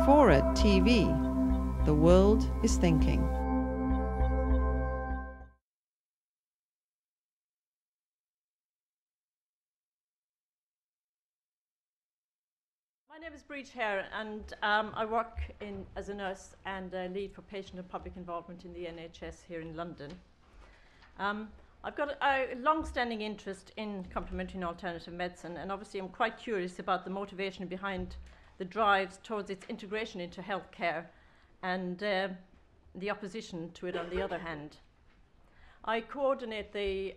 Forward TV. The world is thinking. My name is Brid and I work as a nurse and a lead for patient and public involvement in the NHS here in London. I've got a long-standing interest in complementary and alternative medicine, and obviously I'm quite curious about the motivation behind the drives towards its integration into healthcare and the opposition to it on the other hand. I coordinate the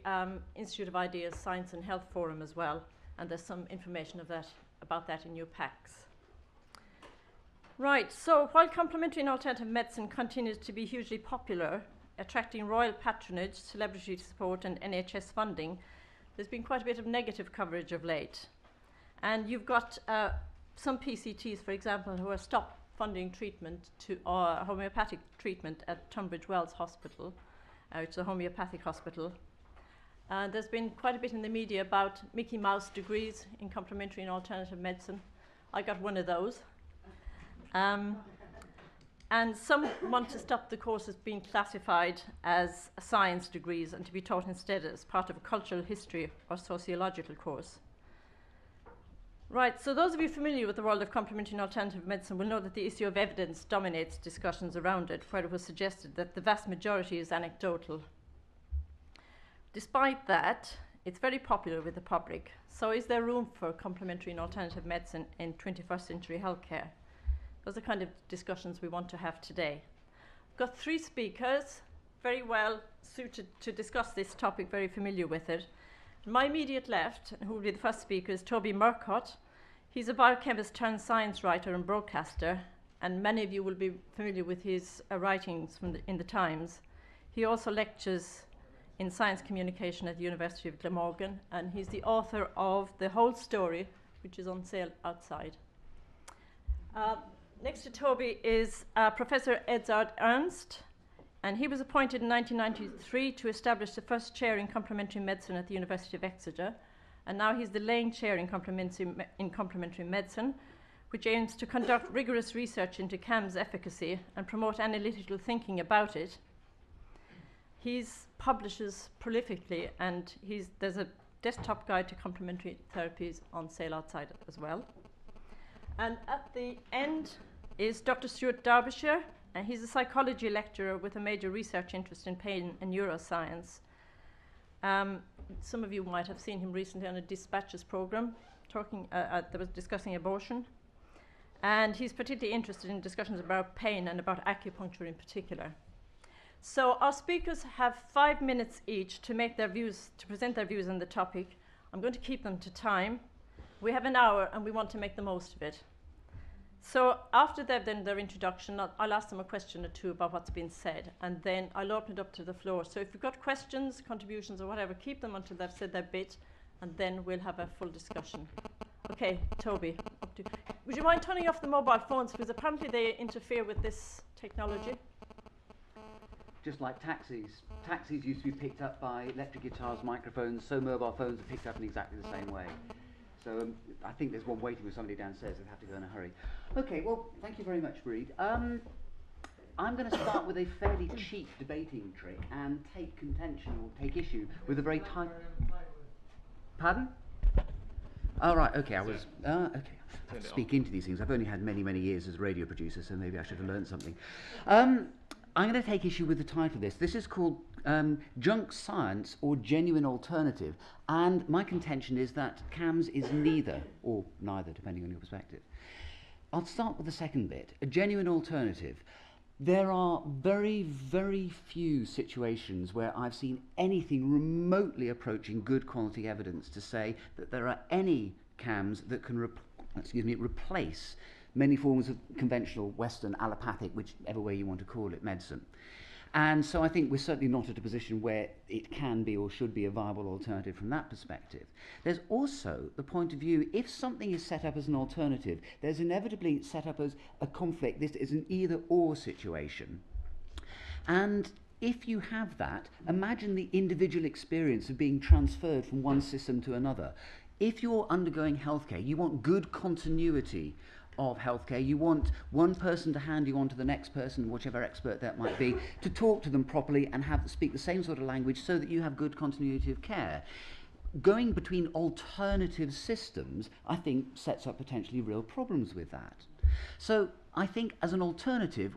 Institute of Ideas Science and Health Forum as well, and there's some information about that in your packs. Right, so while complementary and alternative medicine continues to be hugely popular, attracting royal patronage, celebrity support and NHS funding, there's been quite a bit of negative coverage of late. And you've got some PCTs, for example, who have stopped funding treatment or homeopathic treatment at Tunbridge Wells Hospital, which is a homeopathic hospital. There's been quite a bit in the media about Mickey Mouse degrees in complementary and alternative medicine. I got one of those. And some want to stop the courses being classified as science degrees and to be taught instead as part of a cultural history or sociological course. Right, so those of you familiar with the world of complementary and alternative medicine will know that the issue of evidence dominates discussions around it, where it was suggested that the vast majority is anecdotal. Despite that, it's very popular with the public. So is there room for complementary and alternative medicine in 21st century healthcare? Those are the kind of discussions we want to have today. I've got three speakers, very well suited to discuss this topic, very familiar with it. My immediate left, who will be the first speaker, is Toby Murcott. He's a biochemist turned science writer and broadcaster, and many of you will be familiar with his writings in the Times. He also lectures in science communication at the University of Glamorgan, and he's the author of The Whole Story, which is on sale outside. Next to Toby is Professor Edzard Ernst, and he was appointed in 1993 to establish the first chair in complementary medicine at the University of Exeter, and now he's the laying chair in complementary medicine, which aims to conduct rigorous research into CAM's efficacy and promote analytical thinking about it. He publishes prolifically, and there's a desktop guide to complementary therapies on sale outside as well. And at the end is Dr. Stuart Derbyshire, and he's a psychology lecturer with a major research interest in pain and neuroscience. Some of you might have seen him recently on a Dispatches program that was discussing abortion. And he's particularly interested in discussions about pain and about acupuncture in particular. So our speakers have 5 minutes each to present their views on the topic. I'm going to keep them to time. We have an hour and we want to make the most of it. So after they've done their introduction, I'll ask them a question or two about what's been said, and then I'll open it up to the floor. So if you've got questions, contributions or whatever, keep them until they've said their bit, and then we'll have a full discussion. Okay, Toby, would you mind turning off the mobile phones, because apparently they interfere with this technology? Just like taxis. Taxis used to be picked up by electric guitars, microphones, so mobile phones are picked up in exactly the same way. So I think there's one waiting with somebody downstairs. They have to go in a hurry. Okay, well, thank you very much, Brid. I'm going to start with a fairly cheap debating trick and take contention or take issue with a very tight... Pardon? Oh, right, okay, okay. I have to speak into these things. I've only had many, many years as a radio producer, so maybe I should have learned something. I'm going to take issue with the title of this. This is called Junk Science or Genuine Alternative, and my contention is that CAMS is neither, or neither, depending on your perspective. I'll start with the second bit, a genuine alternative. There are very, very few situations where I've seen anything remotely approaching good quality evidence to say that there are any CAMS that can replace many forms of conventional Western allopathic, whichever way you want to call it, medicine. And so I think we're certainly not at a position where it can be or should be a viable alternative from that perspective. There's also the point of view, if something is set up as an alternative, there's inevitably set up as a conflict. This is an either-or situation. And if you have that, imagine the individual experience of being transferred from one system to another. If you're undergoing healthcare, you want good continuity of healthcare. You want one person to hand you on to the next person, whichever expert that might be, to talk to them properly and speak the same sort of language so that you have good continuity of care. Going between alternative systems, I think, sets up potentially real problems with that. So I think as an alternative,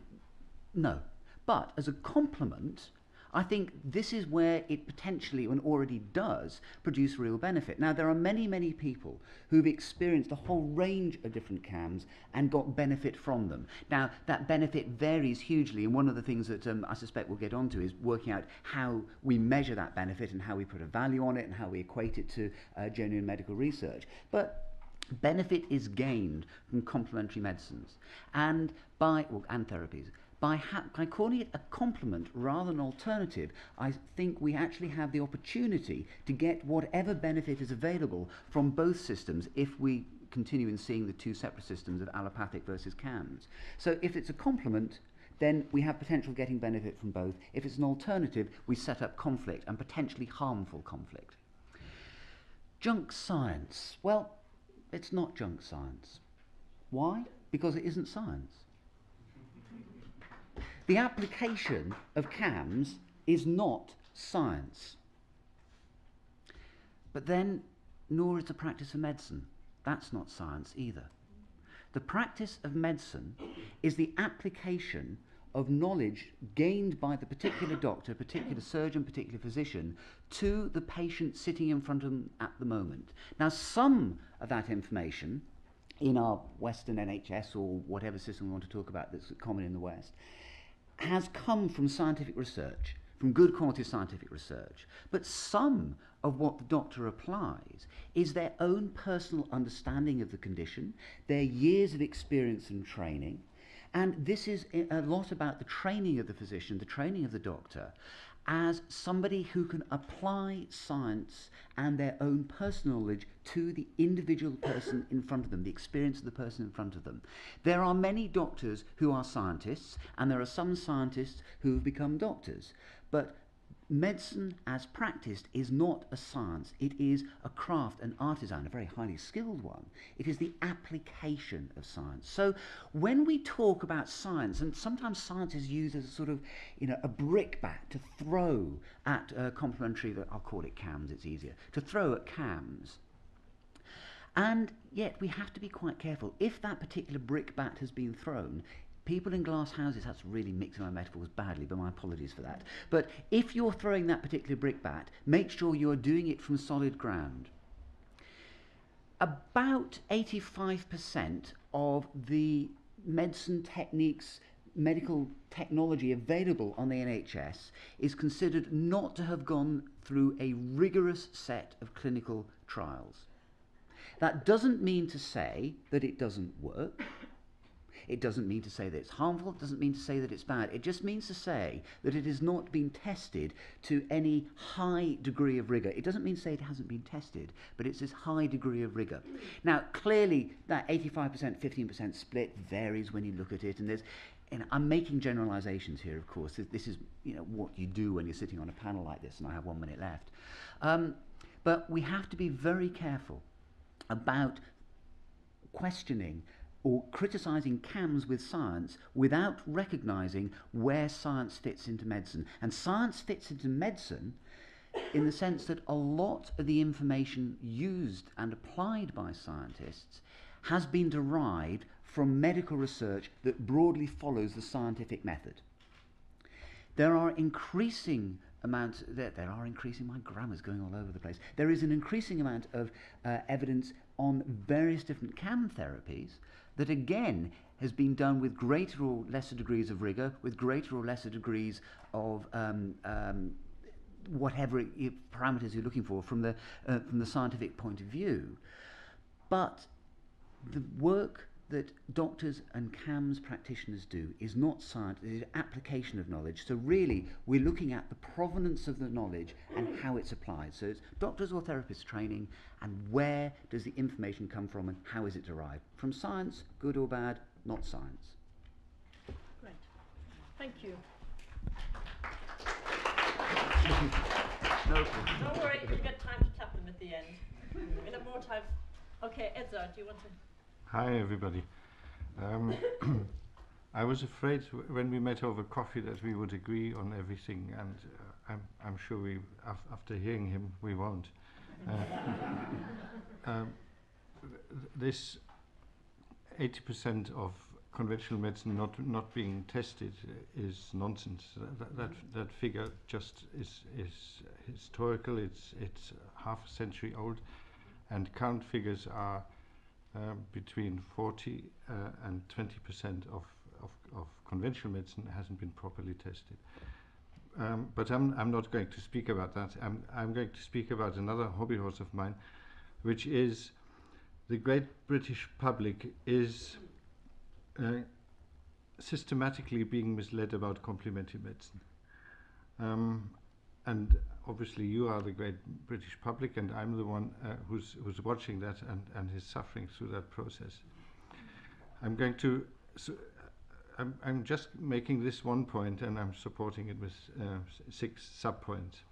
no. But as a complement, I think this is where it potentially, and already does, produce real benefit. Now, there are many, many people who've experienced a whole range of different CAMs and got benefit from them. Now, that benefit varies hugely, and one of the things that I suspect we'll get onto is working out how we measure that benefit and how we put a value on it and how we equate it to genuine medical research. But benefit is gained from complementary medicines and therapies. By calling it a complement rather than alternative, I think we actually have the opportunity to get whatever benefit is available from both systems if we continue in seeing the two separate systems of allopathic versus CAMs. So if it's a complement, then we have potential getting benefit from both. If it's an alternative, we set up conflict, and potentially harmful conflict. Junk science. Well, it's not junk science. Why? Because it isn't science. The application of CAMs is not science. But then, nor is the practice of medicine. That's not science either. The practice of medicine is the application of knowledge gained by the particular doctor, particular surgeon, particular physician, to the patient sitting in front of them at the moment. Now, some of that information in our Western NHS or whatever system we want to talk about that's common in the West has come from scientific research, from good quality scientific research. But some of what the doctor applies is their own personal understanding of the condition, their years of experience and training, and this is a lot about the training of the physician, the training of the doctor, as somebody who can apply science and their own personal knowledge to the individual person in front of them, the experience of the person in front of them. There are many doctors who are scientists, and there are some scientists who have become doctors. But medicine as practiced is not a science. It is a craft, an artisan, a very highly skilled one. It is the application of science. So when we talk about science, and sometimes science is used as a sort of, a brickbat to throw at complementary, I'll call it CAMs, it's easier, to throw at CAMs. And yet we have to be quite careful. If that particular brickbat has been thrown, people in glass houses, that's really mixing my metaphors badly, but my apologies for that. But if you're throwing that particular brickbat, make sure you're doing it from solid ground. About 85% of the medicine techniques, medical technology available on the NHS is considered not to have gone through a rigorous set of clinical trials. That doesn't mean to say that it doesn't work. It doesn't mean to say that it's harmful. It doesn't mean to say that it's bad. It just means to say that it has not been tested to any high degree of rigour. It doesn't mean to say it hasn't been tested, but it's this high degree of rigour. Now, clearly, that 85%, 15% split varies when you look at it, and there's, I'm making generalisations here, of course. This is, what you do when you're sitting on a panel like this, and I have 1 minute left. But we have to be very careful about questioning or criticising CAMs with science without recognising where science fits into medicine. And science fits into medicine in the sense that a lot of the information used and applied by scientists has been derived from medical research that broadly follows the scientific method. There are increasing amounts, my grammar's going all over the place. There is an increasing amount of evidence on various different CAM therapies that again has been done with greater or lesser degrees of rigour, with greater or lesser degrees of whatever parameters you're looking for from the scientific point of view. But the work that doctors and CAMS practitioners do is not science, it is application of knowledge. So really, we're looking at the provenance of the knowledge and how it's applied. So it's doctors or therapists training, and where does the information come from and how is it derived? From science, good or bad, not science. Great. Thank you. No. Don't worry, you'll get time to tap them at the end. We'll have more time. Okay, Edzard, do you want to? Hi everybody. Um, I was afraid when we met over coffee that we would agree on everything, and I'm sure we, after hearing him, we won't. This 80% of conventional medicine not being tested is nonsense. That figure just is historical. It's half a century old, and current figures are between 40 and 20% of conventional medicine hasn't been properly tested. But I'm not going to speak about that. I'm going to speak about another hobby horse of mine, which is the great British public is systematically being misled about complementary medicine. And obviously you are the great British public, and I'm the one who's watching that and is suffering through that process. I'm just making this one point, and I'm supporting it with 6 sub-points.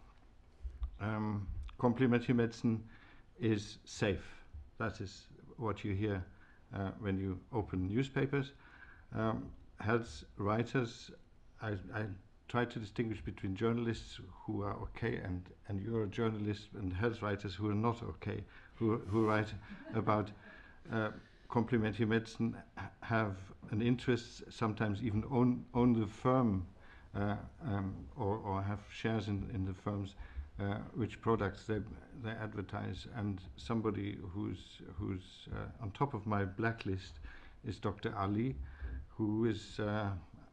Complementary medicine is safe. That is what you hear when you open newspapers. Health writers, I try to distinguish between journalists who are okay and you're a journalist, and health writers who are not okay, who write about complementary medicine, have an interest, sometimes even own the firm or have shares in the firms which products they advertise. And somebody who's on top of my blacklist is Dr. Ali, who is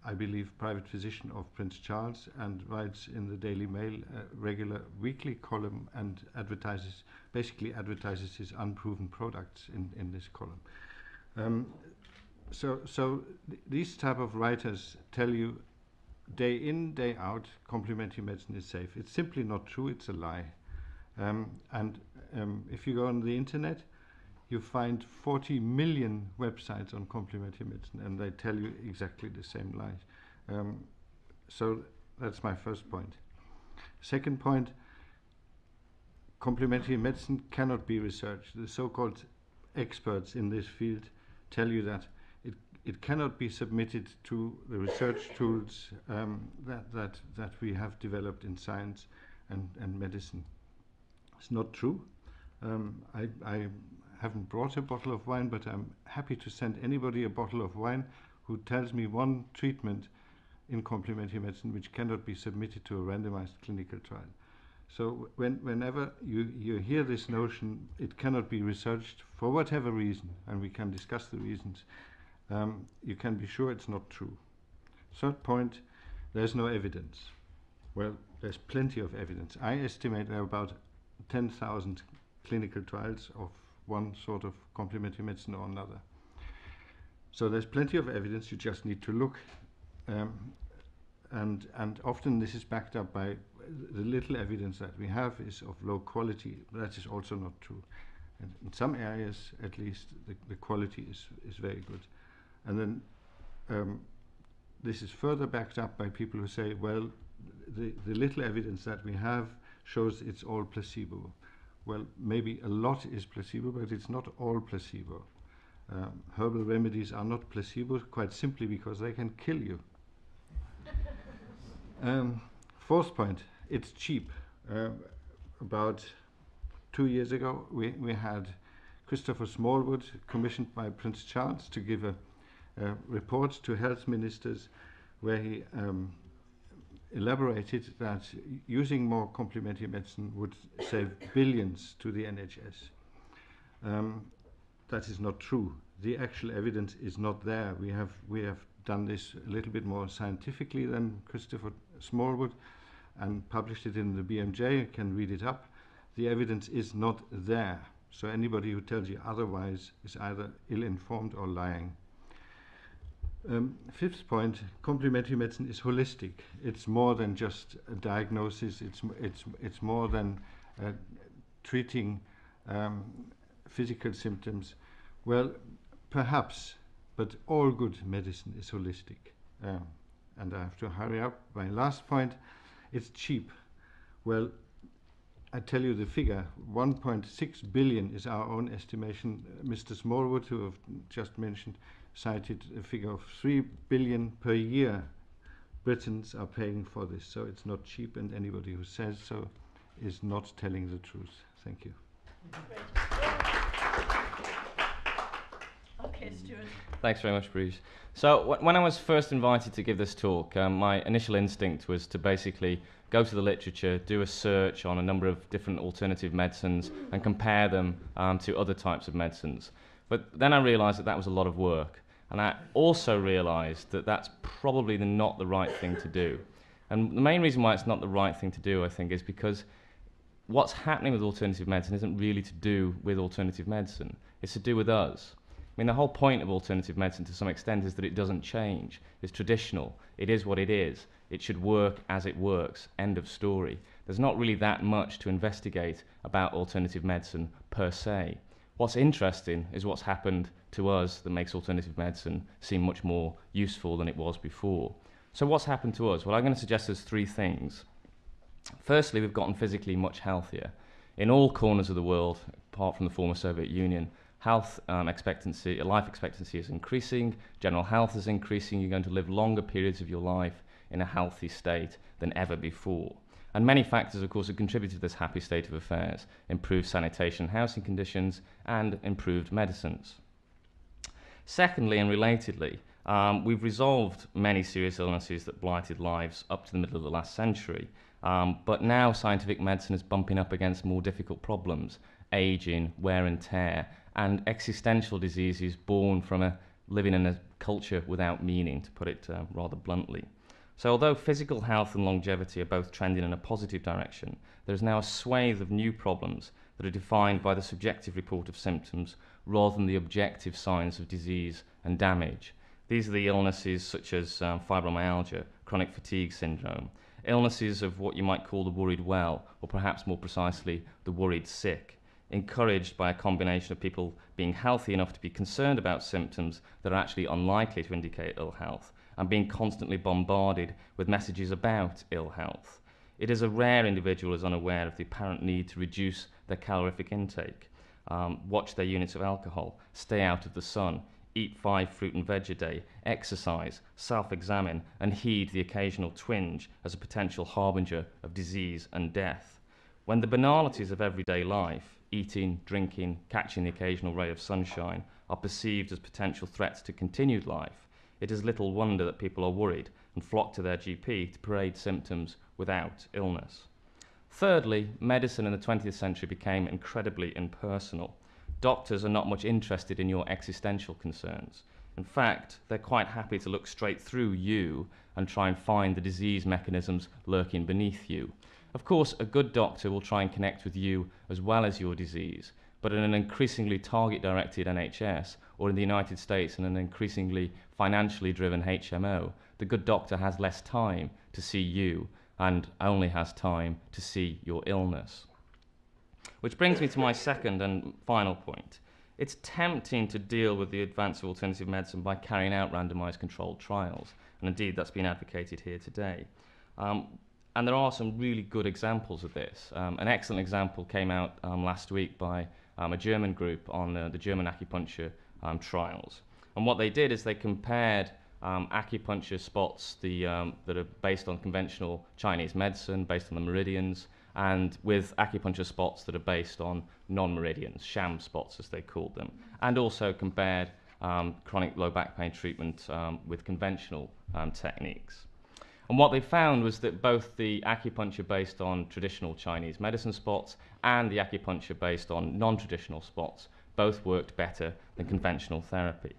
I believe private physician of Prince Charles, and writes in the Daily Mail a regular weekly column and basically advertises his unproven products in this column. So these type of writers tell you day in, day out, complementary medicine is safe. It's simply not true. It's a lie. If you go on the internet, you find 40 million websites on complementary medicine, and they tell you exactly the same lies. So that's my first point. Second point, complementary medicine cannot be researched. The so-called experts in this field tell you that it cannot be submitted to the research tools that we have developed in science and medicine. It's not true. I haven't brought a bottle of wine, but I'm happy to send anybody a bottle of wine who tells me one treatment in complementary medicine which cannot be submitted to a randomized clinical trial. So whenever you hear this notion, it cannot be researched for whatever reason, and we can discuss the reasons, you can be sure it's not true. Third point, there's no evidence. Well, there's plenty of evidence. I estimate there are about 10,000 clinical trials of one sort of complementary medicine or another. So there's plenty of evidence, you just need to look. And often this is backed up by the little evidence that we have is of low quality. That is also not true. And in some areas, at least, the quality is very good. And then this is further backed up by people who say, well, the little evidence that we have shows it's all placebo. Well, maybe a lot is placebo, but it's not all placebo. Herbal remedies are not placebo, quite simply because they can kill you. Fourth point, it's cheap. About 2 years ago, we had Christopher Smallwood commissioned by Prince Charles to give a report to health ministers where he elaborated that using more complementary medicine would save billions to the NHS. That is not true. The actual evidence is not there. We have done this a little bit more scientifically than Christopher Smallwood and published it in the BMJ. You can read it up. The evidence is not there. So anybody who tells you otherwise is either ill-informed or lying. Fifth point, complementary medicine is holistic. It's more than just a diagnosis. It's more than treating physical symptoms. Well, perhaps, but all good medicine is holistic. And I have to hurry up. My last point, it's cheap. Well, I tell you the figure, 1.6 billion is our own estimation. Mr. Smallwood, who I've just mentioned, cited a figure of 3 billion per year Britons are paying for this. So it's not cheap, and anybody who says so is not telling the truth. Thank you. Okay, Stuart. Thanks very much, Bruce. So when I was first invited to give this talk, my initial instinct was to basically go to the literature, do a search on a number of different alternative medicines and compare them to other types of medicines. But then I realized that that was a lot of work. And I also realized that that's probably not the right thing to do. And the main reason why it's not the right thing to do, I think, is because what's happening with alternative medicine isn't really to do with alternative medicine. It's to do with us. I mean, the whole point of alternative medicine to some extent is that it doesn't change. It's traditional. It is what it is. It should work as it works. End of story. There's not really that much to investigate about alternative medicine per se. What's interesting is what's happened to us that makes alternative medicine seem much more useful than it was before. So what's happened to us? Well, I'm going to suggest there's three things. Firstly, we've gotten physically much healthier. In all corners of the world, apart from the former Soviet Union, life expectancy is increasing, general health is increasing, you're going to live longer periods of your life in a healthy state than ever before. And many factors, of course, have contributed to this happy state of affairs: improved sanitation, housing conditions, and improved medicines. Secondly, and relatedly, we've resolved many serious illnesses that blighted lives up to the middle of the last century. But now scientific medicine is bumping up against more difficult problems: aging, wear and tear, and existential diseases born from living in a culture without meaning, to put it rather bluntly. So although physical health and longevity are both trending in a positive direction, there is now a swathe of new problems that are defined by the subjective report of symptoms rather than the objective signs of disease and damage. These are the illnesses such as fibromyalgia, chronic fatigue syndrome, illnesses of what you might call the worried well, or perhaps more precisely, the worried sick, encouraged by a combination of people being healthy enough to be concerned about symptoms that are actually unlikely to indicate ill health, and being constantly bombarded with messages about ill health. It is a rare individual is unaware of the apparent need to reduce their calorific intake, watch their units of alcohol, stay out of the sun, eat 5 fruit and veg a day, exercise, self-examine, and heed the occasional twinge as a potential harbinger of disease and death. When the banalities of everyday life, eating, drinking, catching the occasional ray of sunshine, are perceived as potential threats to continued life, it is little wonder that people are worried and flock to their GP to parade symptoms without illness. Thirdly, medicine in the 20th century became incredibly impersonal. Doctors are not much interested in your existential concerns. In fact, they're quite happy to look straight through you and try and find the disease mechanisms lurking beneath you. Of course, a good doctor will try and connect with you as well as your disease, but in an increasingly target-directed NHS, or in the United States in an increasingly financially driven HMO, the good doctor has less time to see you and only has time to see your illness. Which brings me to my second and final point. It's tempting to deal with the advance of alternative medicine by carrying out randomized controlled trials, and indeed that's been advocated here today. And there are some really good examples of this. An excellent example came out last week by a German group on the German acupuncture trials. And what they did is they compared acupuncture spots that are based on conventional Chinese medicine, based on the meridians, and with acupuncture spots that are based on non-meridians, sham spots as they called them, and also compared chronic low back pain treatment with conventional techniques. And what they found was that both the acupuncture based on traditional Chinese medicine spots and the acupuncture based on non-traditional spots both worked better than conventional therapy.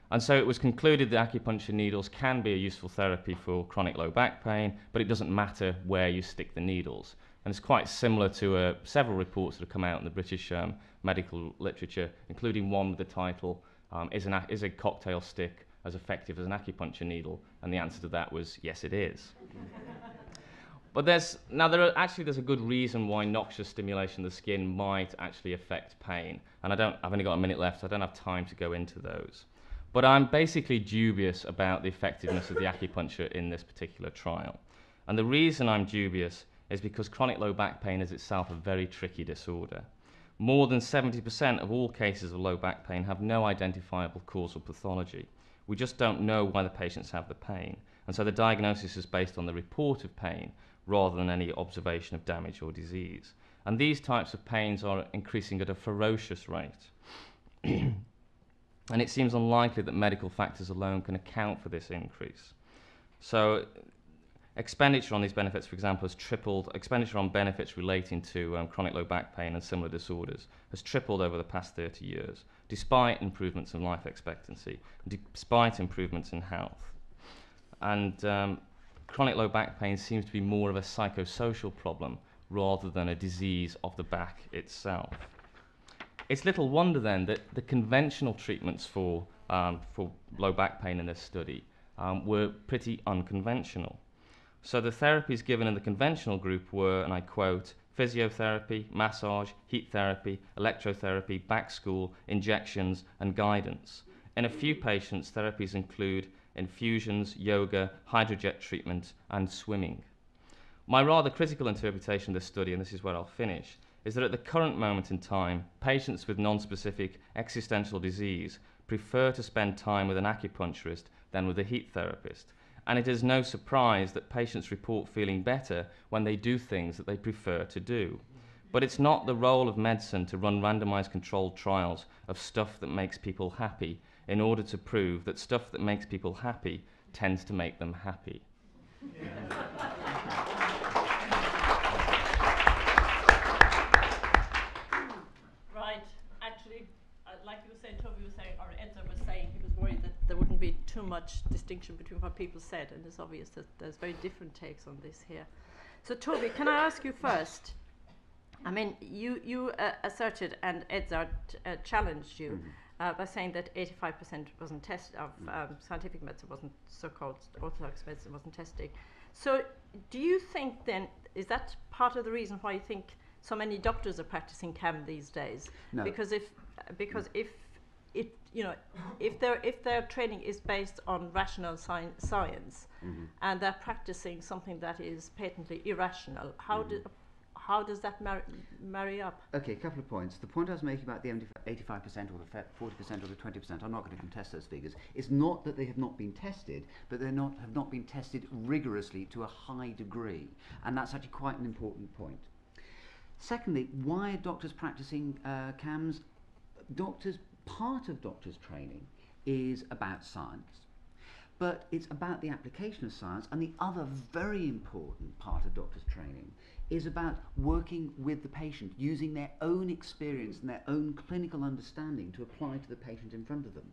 And so it was concluded that acupuncture needles can be a useful therapy for chronic low back pain, but it doesn't matter where you stick the needles. And it's quite similar to several reports that have come out in the British medical literature, including one with the title, Is a cocktail stick as effective as an acupuncture needle? And the answer to that was, yes, it is. But there's a good reason why noxious stimulation of the skin might actually affect pain. And I've only got a minute left, so I don't have time to go into those. But I'm basically dubious about the effectiveness of the acupuncture in this particular trial. And the reason I'm dubious is because chronic low back pain is itself a very tricky disorder. More than 70% of all cases of low back pain have no identifiable causal pathology. We just don't know why the patients have the pain, and so the diagnosis is based on the report of pain rather than any observation of damage or disease. And these types of pains are increasing at a ferocious rate. And it seems unlikely that medical factors alone can account for this increase. So expenditure on these benefits, for example, has tripled. Expenditure on benefits relating to chronic low back pain and similar disorders has tripled over the past 30 years, despite improvements in life expectancy, despite improvements in health. And chronic low back pain seems to be more of a psychosocial problem rather than a disease of the back itself. It's little wonder then that the conventional treatments for low back pain in this study were pretty unconventional. So the therapies given in the conventional group were, and I quote, physiotherapy, massage, heat therapy, electrotherapy, back school, injections, and guidance. In a few patients, therapies include infusions, yoga, hydrojet treatment, and swimming. My rather critical interpretation of this study, and this is where I'll finish, is that at the current moment in time, patients with non-specific existential disease prefer to spend time with an acupuncturist than with a heat therapist. And it is no surprise that patients report feeling better when they do things that they prefer to do. But it's not the role of medicine to run randomized controlled trials of stuff that makes people happy in order to prove that stuff that makes people happy tends to make them happy. Right. Actually, like you were saying, Toby was saying, or Edzard was saying, he was worried that there wouldn't be too much distinction between what people said, and it's obvious that there's very different takes on this here. So, Toby, can I ask you first? I mean, you asserted, and Edzard challenged you by saying that 85% wasn't tested of scientific medicine wasn't so-called orthodox medicine wasn't testing. So, do you think then is that part of the reason why you think so many doctors are practicing CAM these days? No. Because if it, you know, if their training is based on rational science and they're practicing something that is patently irrational, how does that marry up? Okay, a couple of points. The point I was making about the 85% or the 40% or the 20%, I'm not going to contest those figures, is not that they have not been tested, but they have not been tested rigorously to a high degree. And that's actually quite an important point. Secondly, why are doctors practicing CAMs? Part of doctors' training is about science, but it's about the application of science, and the other very important part of doctors' training is about working with the patient, using their own experience and their own clinical understanding to apply to the patient in front of them.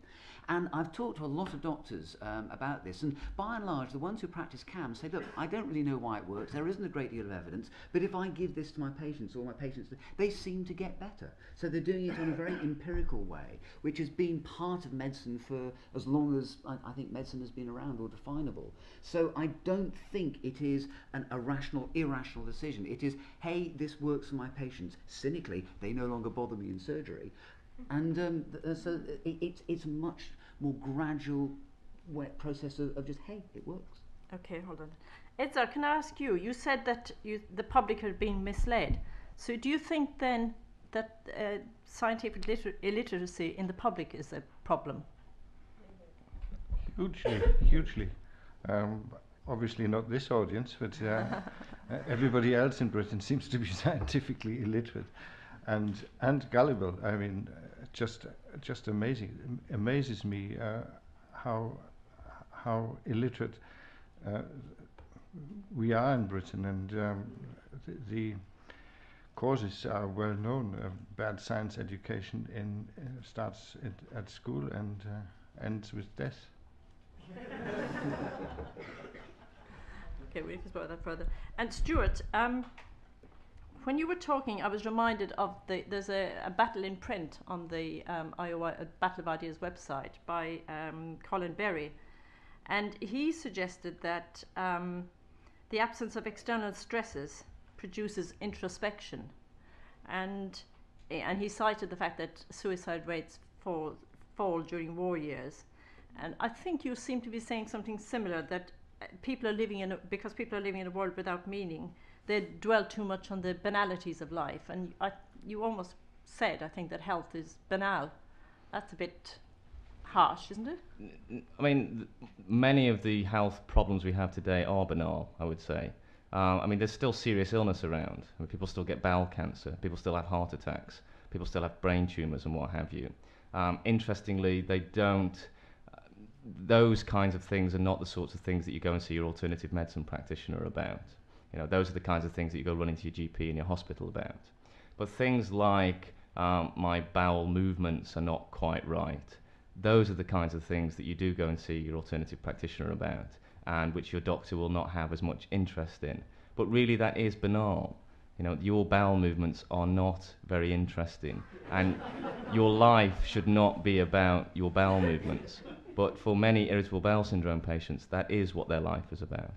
And I've talked to a lot of doctors about this, and by and large the ones who practice CAM say, look, I don't really know why it works, there isn't a great deal of evidence, but if I give this to my patients, or my patients, they seem to get better. So they're doing it in a very empirical way, which has been part of medicine for as long as I think medicine has been around or definable. So I don't think it is a rational, irrational decision. It is, hey, this works for my patients. Cynically, they no longer bother me in surgery. And so it's a much more gradual process of just, hey, it works. Okay, hold on. Edzard, can I ask you? You said that the public had been misled. So do you think then that scientific illiteracy in the public is a problem? Hugely. Obviously not this audience, but everybody else in Britain seems to be scientifically illiterate and gullible. I mean, just amazing. Amazes me how illiterate we are in Britain, and the causes are well known. Bad science education starts at school and ends with death. Okay, we can explore that further. And Stuart, when you were talking, I was reminded of there's a battle in print on the IOI Battle of Ideas website by Colin Berry, and he suggested that the absence of external stresses produces introspection, and he cited the fact that suicide rates fall during war years, and I think you seem to be saying something similar, that because people are living in a world without meaning, they dwell too much on the banalities of life. And you almost said, I think, that health is banal. That's a bit harsh, isn't it? I mean, many of the health problems we have today are banal, I would say. I mean, there's still serious illness around. I mean, people still get bowel cancer, people still have heart attacks, people still have brain tumours and what have you. Interestingly, they don't, those kinds of things are not the sorts of things that you go and see your alternative medicine practitioner about. You know, those are the kinds of things that you go run into your GP in your hospital about. But things like my bowel movements are not quite right, those are the kinds of things that you do go and see your alternative practitioner about, and which your doctor will not have as much interest in. But really that is banal. You know, your bowel movements are not very interesting, and your life should not be about your bowel movements. But for many irritable bowel syndrome patients, that is what their life is about.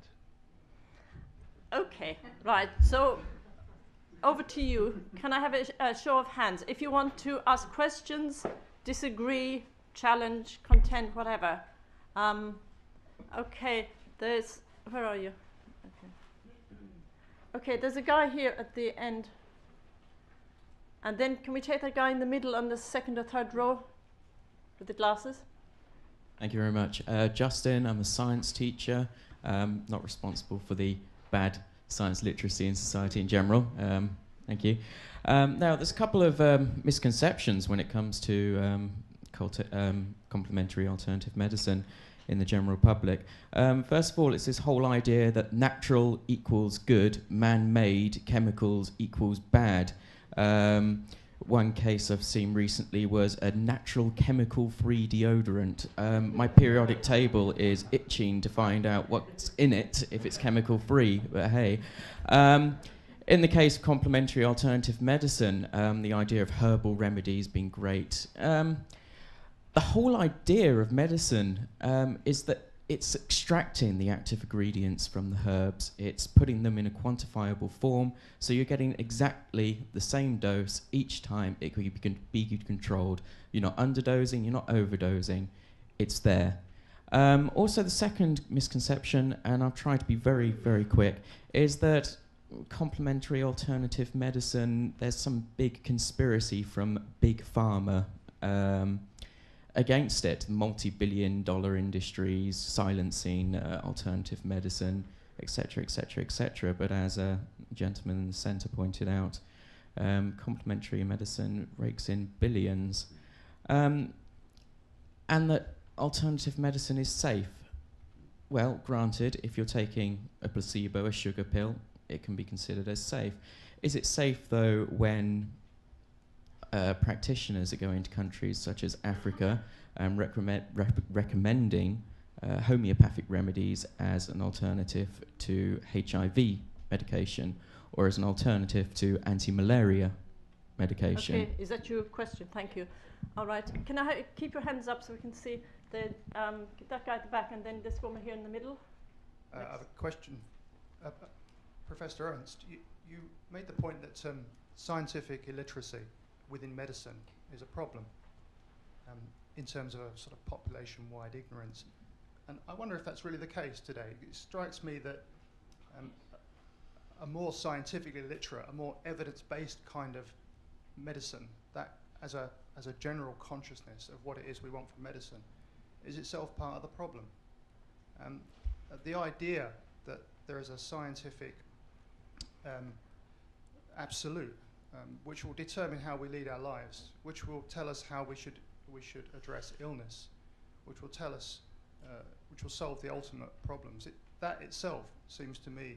Okay, right, so over to you. Can I have a show of hands? If you want to ask questions, disagree, challenge, contend, whatever. Okay, there's, where are you? Okay, there's a guy here at the end. And then can we take that guy in the middle on the second or third row with the glasses? Thank you very much. Justin, I'm a science teacher, not responsible for the bad science literacy in society in general. Thank you. Now, there's a couple of misconceptions when it comes to complementary alternative medicine in the general public. First of all, it's this whole idea that natural equals good, man-made chemicals equals bad. One case I've seen recently was a natural chemical-free deodorant. My periodic table is itching to find out what's in it if it's chemical-free, but hey. In the case of complementary alternative medicine, the idea of herbal remedies being great. The whole idea of medicine is that it's extracting the active ingredients from the herbs, it's putting them in a quantifiable form, so you're getting exactly the same dose each time. It can be controlled. You're not underdosing, you're not overdosing, it's there. Also, the second misconception, and I'll try to be very, very quick, is that complementary alternative medicine, there's some big conspiracy from big pharma against it, multi-billion-dollar industries silencing alternative medicine, etc., etc., etc. But as a gentleman in the centre pointed out, complementary medicine rakes in billions, and that alternative medicine is safe. Well, granted, if you're taking a placebo, a sugar pill, it can be considered as safe. Is it safe, though, when practitioners are going to countries such as Africa and recommending homeopathic remedies as an alternative to HIV medication or as an alternative to anti-malaria medication? Okay, is that your question? Thank you. All right, can I keep your hands up so we can see that guy at the back and then this woman here in the middle? I have a question. Professor Ernst, you made the point that scientific illiteracy within medicine is a problem in terms of a sort of population-wide ignorance. And I wonder if that's really the case today. It strikes me that a more scientifically literate, a more evidence-based kind of medicine, that as a general consciousness of what it is we want from medicine, is itself part of the problem. The idea that there is a scientific absolute which will determine how we lead our lives, which will tell us how we should address illness, which will tell us, which will solve the ultimate problems. That itself seems to me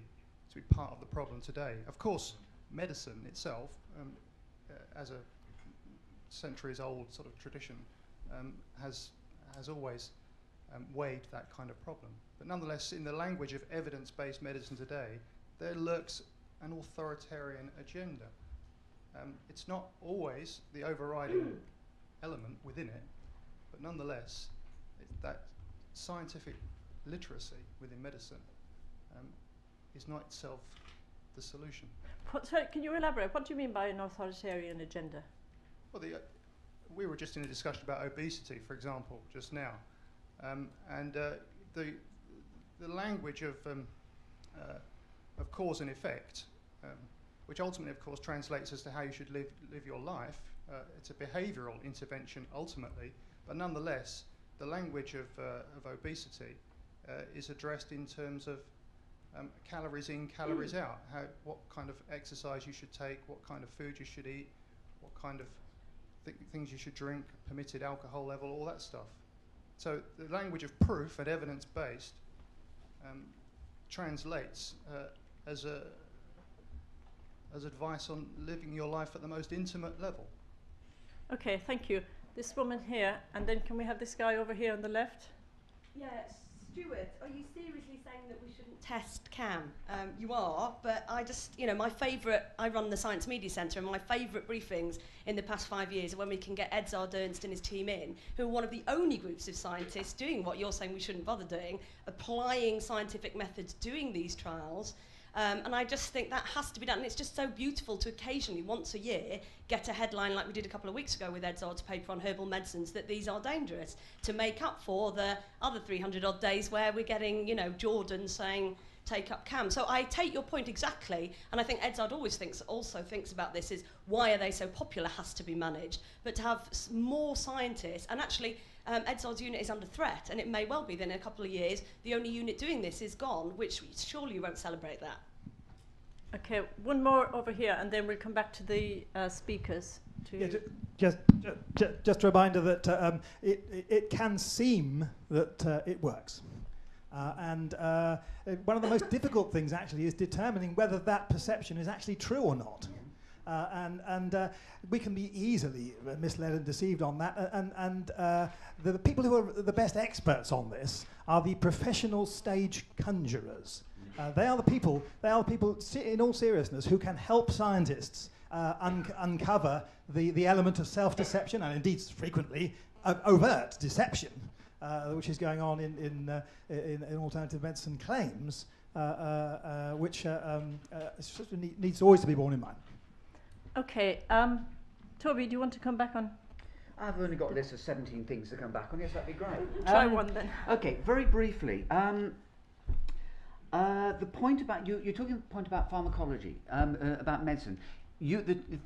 to be part of the problem today. Of course, medicine itself, as a centuries-old sort of tradition, has always weighed that kind of problem. But nonetheless, in the language of evidence-based medicine today, there lurks an authoritarian agenda. It's not always the overriding element within it, but nonetheless, that scientific literacy within medicine is not itself the solution. Sorry, can you elaborate? What do you mean by an authoritarian agenda? Well, we were just in a discussion about obesity, for example, just now, and the language of cause and effect which ultimately, of course, translates as to how you should live your life. It's a behavioural intervention ultimately, but nonetheless, the language of obesity is addressed in terms of calories in, calories out, what kind of exercise you should take, what kind of food you should eat, what kind of things you should drink, permitted alcohol level, all that stuff. So the language of proof and evidence-based translates as advice on living your life at the most intimate level. Okay, thank you. This woman here, and then can we have this guy over here on the left? Yes, Stuart, are you seriously saying that we shouldn't test CAM? You are, but I just, my favourite, I run the Science Media Centre, and my favourite briefings in the past 5 years are when we can get Edzard, Ernst and his team in, who are one of the only groups of scientists doing what you're saying we shouldn't bother doing, applying scientific methods, doing these trials. And I just think that has to be done. And it's just so beautiful to occasionally, once a year, get a headline like we did a couple of weeks ago with Edzard's paper on herbal medicines that these are dangerous, to make up for the other 300 odd days where we're getting, Jordan saying, take up CAM. So I take your point exactly, and I think Edzard also thinks about this, is why are they so popular has to be managed, but to have more scientists, and actually Edzard's unit is under threat, and it may well be that in a couple of years the only unit doing this is gone, which surely you won't celebrate that. Okay, one more over here, and then we'll come back to the speakers. Just a reminder that it can seem that it works. And one of the most difficult things actually is determining whether that perception is actually true or not. And we can be easily misled and deceived on that. And the people who are the best experts on this are the professional stage conjurers. They are the people, in all seriousness, who can help scientists uncover the element of self-deception, and indeed frequently overt deception, which is going on in alternative medicine claims, which needs always to be borne in mind. Okay, Toby, do you want to come back on? I've only got a list of 17 things to come back on. Yes, that'd be great. Try one then. Okay, very briefly. The point about you're talking the point about pharmacology, about medicine.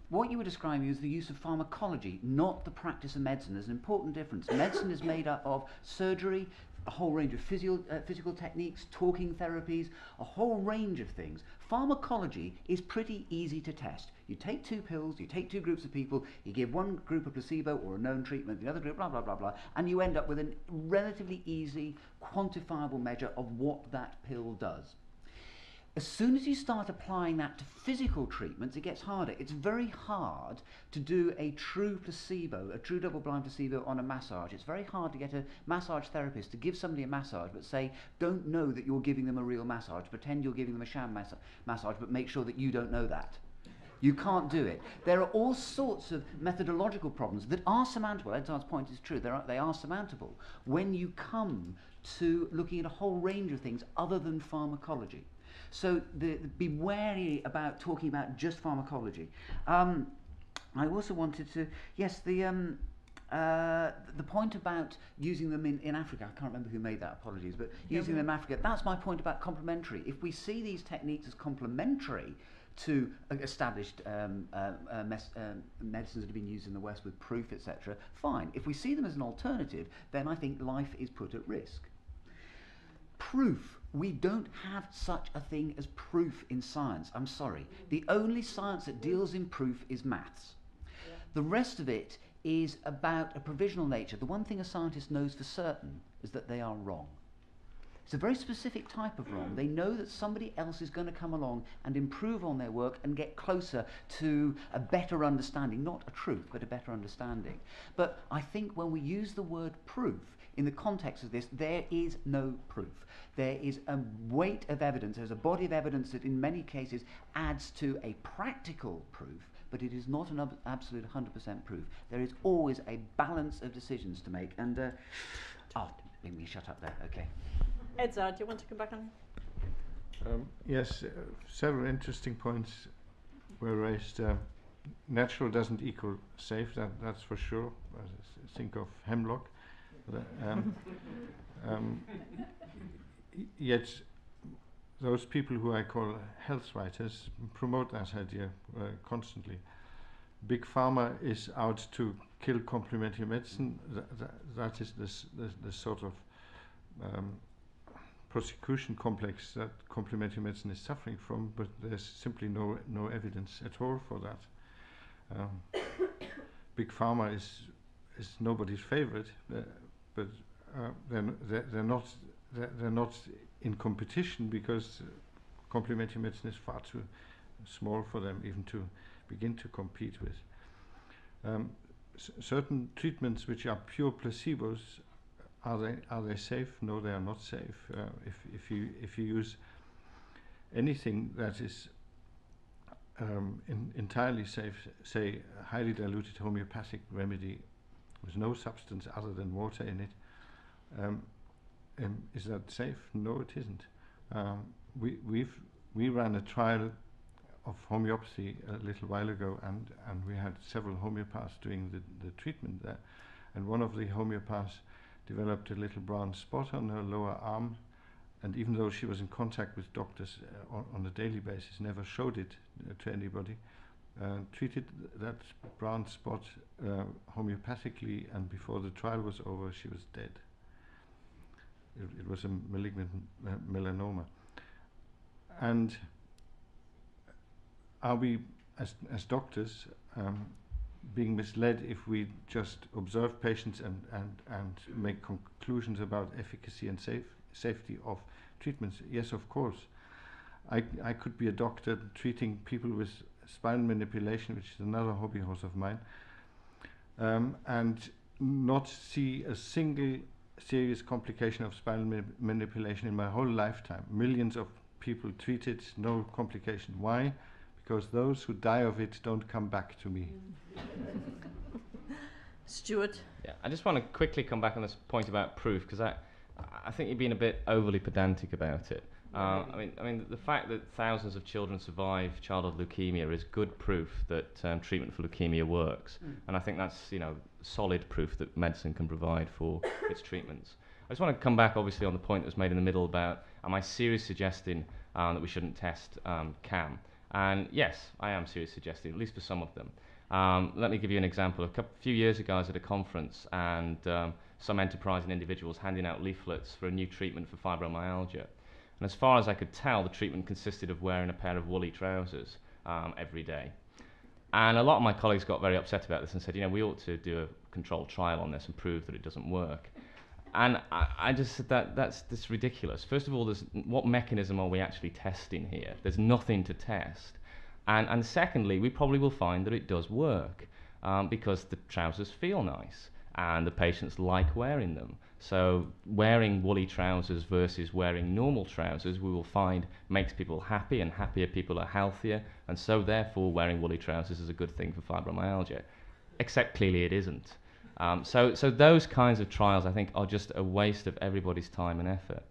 What you were describing is the use of pharmacology, not the practice of medicine. There's an important difference. Medicine is made up of surgery, a whole range of physical techniques, talking therapies, a whole range of things. Pharmacology is pretty easy to test. You take 2 pills, you take 2 groups of people, you give one group a placebo or a known treatment, the other group blah, blah, blah, blah, and you end up with a relatively easy, quantifiable measure of what that pill does. As soon as you start applying that to physical treatments, it gets harder. It's very hard to do a true placebo, a true double-blind placebo on a massage. It's very hard to get a massage therapist to give somebody a massage but say, don't know that you're giving them a real massage. Pretend you're giving them a sham massage, but make sure that you don't know that. You can't do it. There are all sorts of methodological problems that are surmountable. Edzard's point is true. They are surmountable when you come to looking at a whole range of things other than pharmacology. So be wary about talking about just pharmacology. I also wanted to, the point about using them in Africa, I can't remember who made that, apologies, but using them in Africa, that's my point about complementary. If we see these techniques as complementary to established medicines that have been used in the West with proof, etc., fine. If we see them as an alternative, then I think life is put at risk. Proof. We don't have such a thing as proof in science. I'm sorry. The only science that deals in proof is maths. Yeah. The rest of it is about a provisional nature. The one thing a scientist knows for certain is that they are wrong. It's a very specific type of wrong. They know that somebody else is going to come along and improve on their work and get closer to a better understanding, not a truth, but a better understanding. But I think when we use the word proof, in the context of this, there is no proof. There is a weight of evidence, there's a body of evidence that in many cases adds to a practical proof, but it is not an absolute 100% proof. There is always a balance of decisions to make, and let me shut up there, okay. Edzard, do you want to come back on? Yes, several interesting points were raised. Natural doesn't equal safe, that's for sure. Think of hemlock. Yet those people who I call health writers promote that idea constantly. Big Pharma is out to kill complementary medicine. That is the sort of prosecution complex that complementary medicine is suffering from, but there's simply no evidence at all for that. Big Pharma is nobody's favorite, but they're not in competition because complementary medicine is far too small for them even to begin to compete with. Certain treatments which are pure placebos, are they safe? No, they are not safe. If you use anything that is entirely safe, say a highly diluted homeopathic remedy with no substance other than water in it, is that safe? No, it isn't. We ran a trial of homeopathy a little while ago, and we had several homeopaths doing the treatment there, and one of the homeopaths developed a little brown spot on her lower arm, and even though she was in contact with doctors on a daily basis, never showed it to anybody, treated that brown spot homeopathically, and before the trial was over she was dead. It was a malignant melanoma. And are we, as doctors, being misled if we just observe patients and make conclusions about efficacy and safety of treatments? Yes, of course. I could be a doctor treating people with spinal manipulation, which is another hobby horse of mine, and not see a single serious complication of spinal manipulation in my whole lifetime. Millions of people treated, no complication. Why? Because those who die of it don't come back to me. Stuart? Yeah, I just want to quickly come back on this point about proof, because I think you're being a bit overly pedantic about it. I mean, the fact that thousands of children survive childhood leukemia is good proof that treatment for leukemia works, and I think that's solid proof that medicine can provide for its treatments. I just want to come back, obviously, on the point that was made in the middle about am I seriously suggesting that we shouldn't test CAM? And yes, I am seriously suggesting, at least for some of them. Let me give you an example. A few years ago, I was at a conference, and some enterprising individuals handing out leaflets for a new treatment for fibromyalgia. And as far as I could tell, the treatment consisted of wearing a pair of woolly trousers every day. And a lot of my colleagues got very upset about this and said, we ought to do a controlled trial on this and prove that it doesn't work. And I just said that's ridiculous. First of all, what mechanism are we actually testing here? There's nothing to test. And secondly, we probably will find that it does work because the trousers feel nice and the patients like wearing them. So wearing woolly trousers versus wearing normal trousers, we will find makes people happy, and happier people are healthier, and so therefore wearing woolly trousers is a good thing for fibromyalgia. Except clearly it isn't. So those kinds of trials, I think, are just a waste of everybody's time and effort.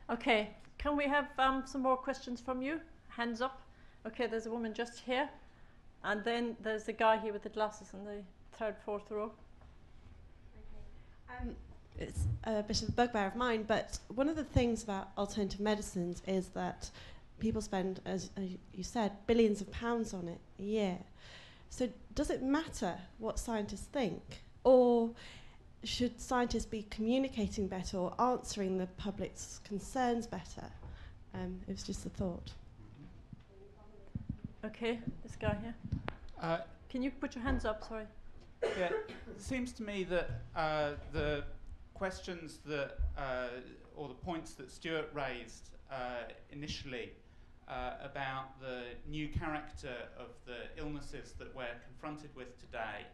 Okay, can we have some more questions from you? Hands up. Okay, there's a woman just here, and then there's the guy here with the glasses in the third, fourth row. It's a bit of a bugbear of mine, but one of the things about alternative medicines is that people spend, as you said, billions of pounds on it a year. So does it matter what scientists think? Or should scientists be communicating better or answering the public's concerns better? It was just a thought. Okay, this guy here. Can you put your hands up? Sorry. Yeah, it seems to me that the questions that, or the points that Stuart raised initially about the new character of the illnesses that we're confronted with today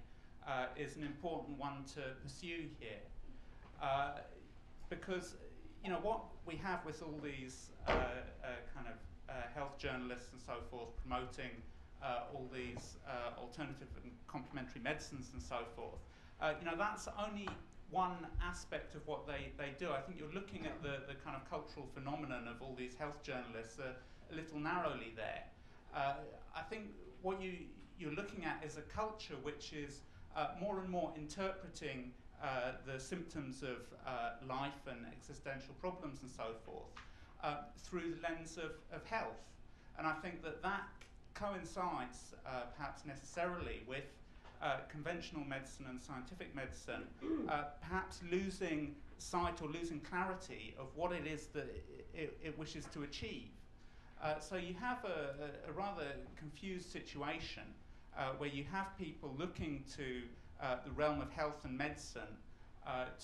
is an important one to pursue here. Because, what we have with all these kind of health journalists and so forth promoting all these alternative and complementary medicines and so forth, that's only one aspect of what they do. I think you're looking at the kind of cultural phenomenon of all these health journalists a little narrowly there. I think what you're looking at is a culture which is more and more interpreting the symptoms of life and existential problems and so forth through the lens of health. And I think that coincides perhaps necessarily with conventional medicine and scientific medicine perhaps losing sight or losing clarity of what it is that it wishes to achieve. So you have a rather confused situation where you have people looking to the realm of health and medicine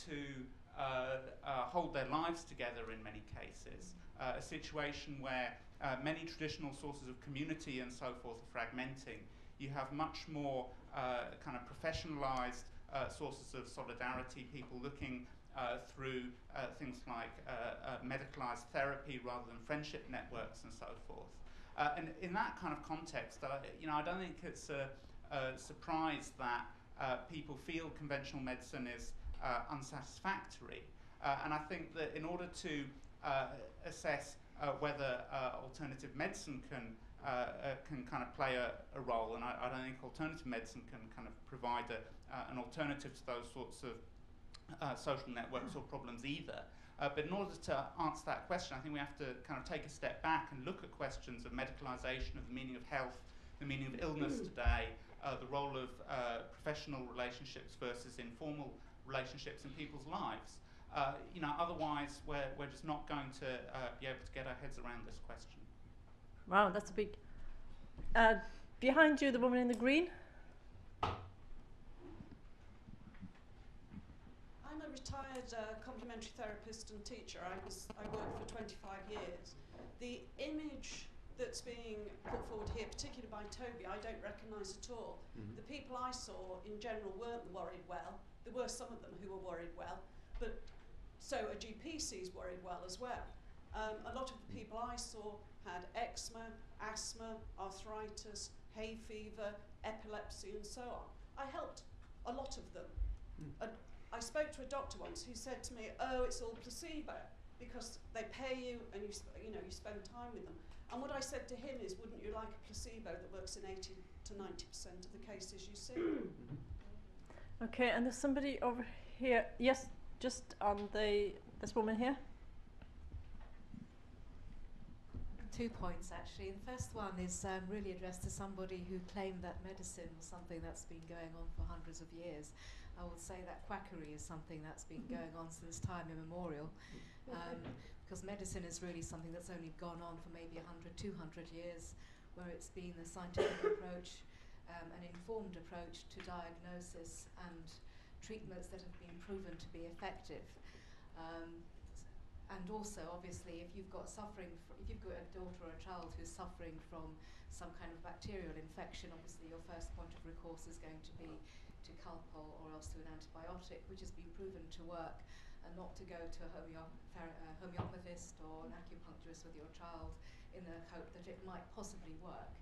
to hold their lives together in many cases, a situation where many traditional sources of community and so forth are fragmenting. You have much more kind of professionalized sources of solidarity, people looking through things like medicalized therapy rather than friendship networks and so forth. And in that kind of context, I don't think it's a surprise that people feel conventional medicine is unsatisfactory. And I think that in order to assess whether alternative medicine can kind of play a role, and I don't think alternative medicine can kind of provide an alternative to those sorts of social networks or problems either. But in order to answer that question, I think we have to kind of take a step back and look at questions of medicalisation, of the meaning of health, the meaning of illness today, the role of professional relationships versus informal relationships in people's lives. Otherwise we're just not going to be able to get our heads around this question. Wow, that's a big... behind you, the woman in the green. I'm a retired complementary therapist and teacher. I worked for 25 years. The image that's being put forward here, particularly by Toby, I don't recognise at all. Mm-hmm. The people I saw in general weren't worried well. There were some of them who were worried well, but so a GP sees worried well as well. A lot of the people I saw had eczema, asthma, arthritis, hay fever, epilepsy and so on. I helped a lot of them. I spoke to a doctor once who said to me, oh, it's all placebo because they pay you and you spend time with them. And what I said to him is, wouldn't you like a placebo that works in 80 to 90% of the cases you see? Okay, and there's somebody over here. Yes, just on this woman here. 2 points actually. The first one is really addressed to somebody who claimed that medicine was something that's been going on for hundreds of years. I would say that quackery is something that's been going on since time immemorial, because medicine is really something that's only gone on for maybe 100, 200 years, where it's been a scientific approach, an informed approach to diagnosis and treatments that have been proven to be effective. And also, obviously, if you've got if you've got a daughter or a child who's suffering from some kind of bacterial infection, obviously your first point of recourse is going to be to Calpol or else to an antibiotic, which has been proven to work, and not to go to a homeopathist or an acupuncturist with your child in the hope that it might possibly work.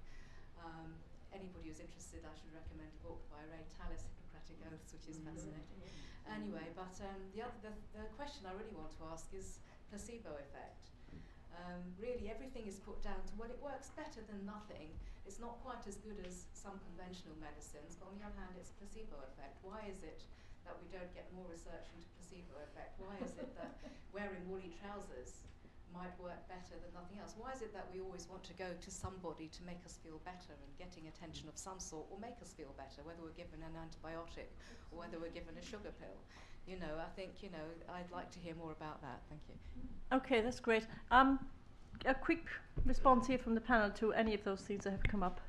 Anybody who's interested, I should recommend a book by Ray Tallis, Hippocratic Oaths, which is fascinating. Anyway, but the question I really want to ask is placebo effect. Really, everything is put down to, well, it works better than nothing. It's not quite as good as some conventional medicines, but on the other hand, it's a placebo effect. Why is it that we don't get more research into placebo effect? Why is it that wearing woolly trousers might work better than nothing else? Why is it that we always want to go to somebody to make us feel better, and getting attention of some sort will make us feel better, whether we're given an antibiotic or whether we're given a sugar pill? I think, I'd like to hear more about that. Thank you. Okay, that's great. A quick response here from the panel to any of those things that have come up.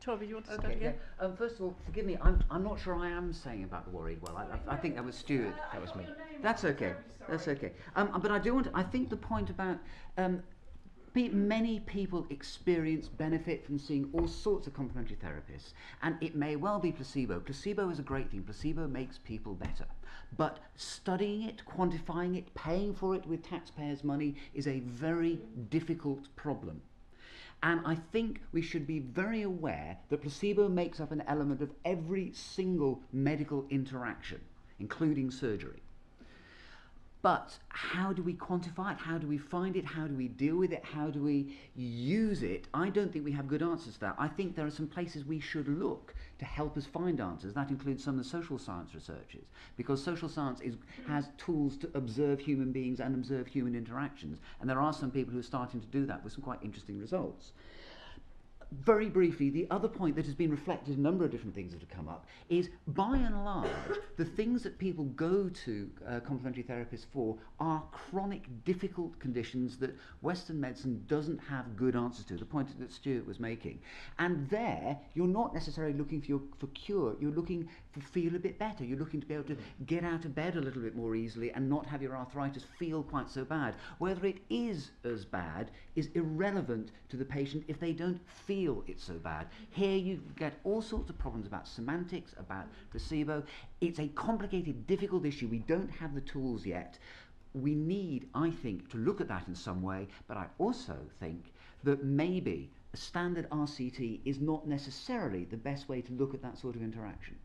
Toby, do you want to start again? Yeah. First of all, forgive me, I'm not sure I am saying about the worried well. I think that was Stuart. That was me. That's okay. That's okay. But I think the point about many people experience benefit from seeing all sorts of complementary therapists, and it may well be placebo. Placebo is a great thing. Placebo makes people better. But studying it, quantifying it, paying for it with taxpayers' money is a very difficult problem. And I think we should be very aware that placebo makes up an element of every single medical interaction, including surgery. But how do we quantify it? How do we find it? How do we deal with it? How do we use it? I don't think we have good answers to that. I think there are some places we should look to help us find answers. That includes some of the social science researchers, because social science has tools to observe human beings and observe human interactions. And there are some people who are starting to do that with some quite interesting results. Very briefly, the other point that has been reflected in a number of different things that have come up is, by and large, the things that people go to complementary therapists for are chronic, difficult conditions that Western medicine doesn't have good answers to, the point that Stuart was making. And there, you're not necessarily looking for cure, you're looking to feel a bit better, you're looking to be able to get out of bed a little bit more easily and not have your arthritis feel quite so bad. Whether it is as bad is irrelevant to the patient if they don't feel it's so bad. Here you get all sorts of problems about semantics, about placebo. It's a complicated, difficult issue. We don't have the tools yet. We need, I think, to look at that in some way, but I also think that maybe a standard RCT is not necessarily the best way to look at that sort of interaction.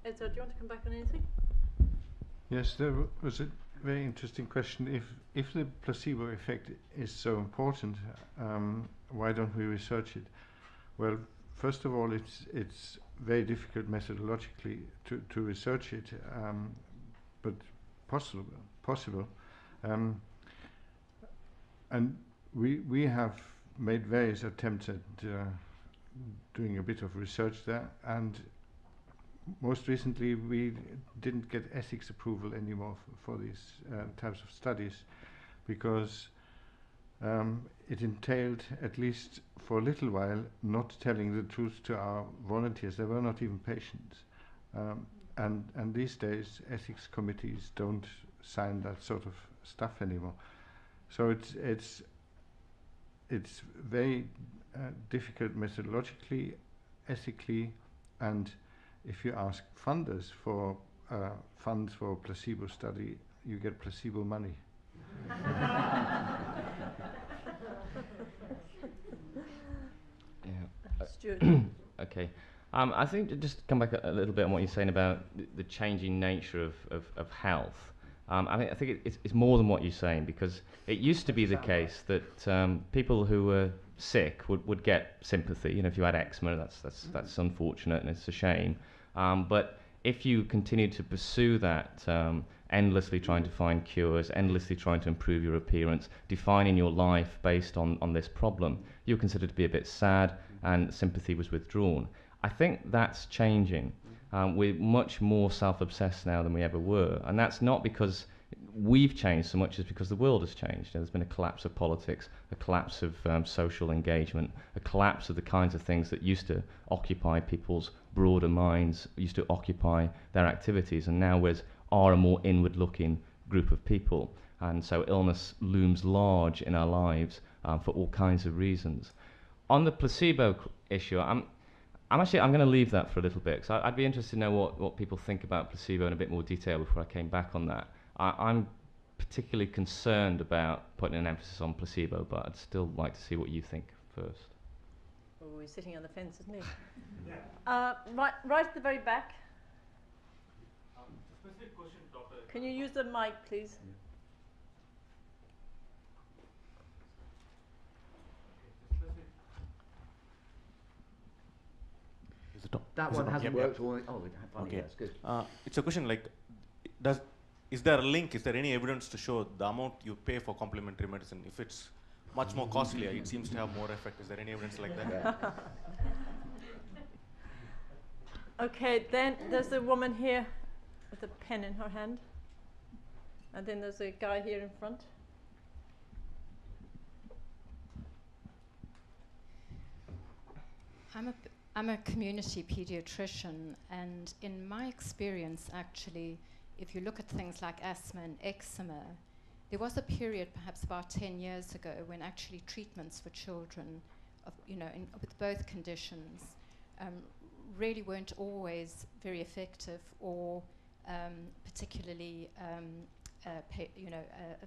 Edzard, do you want to come back on anything? Yes, there was a very interesting question. If the placebo effect is so important, why don't we research it? Well, first of all, it's very difficult methodologically to research it, but possible. And we have made various attempts at doing a bit of research there, and most recently we didn't get ethics approval anymore for these types of studies, because it entailed, at least for a little while, not telling the truth to our volunteers. They were not even patients. And these days ethics committees don't sign that sort of stuff anymore. So it's very difficult methodologically, ethically, and if you ask funders for funds for a placebo study, you get placebo money. Stuart. Okay. I think to just come back a little bit on what you're saying about the changing nature of health. I think it's more than what you're saying, because it used to be the case that people who were sick would get sympathy. You know, if you had eczema, that's unfortunate and it's a shame. But if you continue to pursue that, endlessly trying to find cures, endlessly trying to improve your appearance, defining your life based on this problem, you're considered to be a bit sad, and sympathy was withdrawn. I think that's changing. We're much more self-obsessed now than we ever were, and that's not because we've changed so much as because the world has changed. There's been a collapse of politics, a collapse of social engagement, a collapse of the kinds of things that used to occupy people's broader minds, used to occupy their activities, and now we are a more inward-looking group of people. And so illness looms large in our lives for all kinds of reasons. On the placebo issue, I'm going to leave that for a little bit, because I'd be interested to know what people think about placebo in a bit more detail before I came back on that. I'm particularly concerned about putting an emphasis on placebo, but I'd still like to see what you think first. Oh, he's sitting on the fence, isn't he? Yeah. Right at the very back. Specific question, Doctor. Can you use the mic, please? That one hasn't worked. Oh, okay. That's good. It's a question like, is there a link? Is there any evidence to show the amount you pay for complementary medicine? If it's much more costlier, it seems to have more effect. Is there any evidence like that? Okay, then there's a woman here with a pen in her hand, and then there's a guy here in front. I'm a community pediatrician, and in my experience, actually, if you look at things like asthma and eczema, there was a period, perhaps about 10 years ago, when actually treatments for children, with both conditions, really weren't always very effective or particularly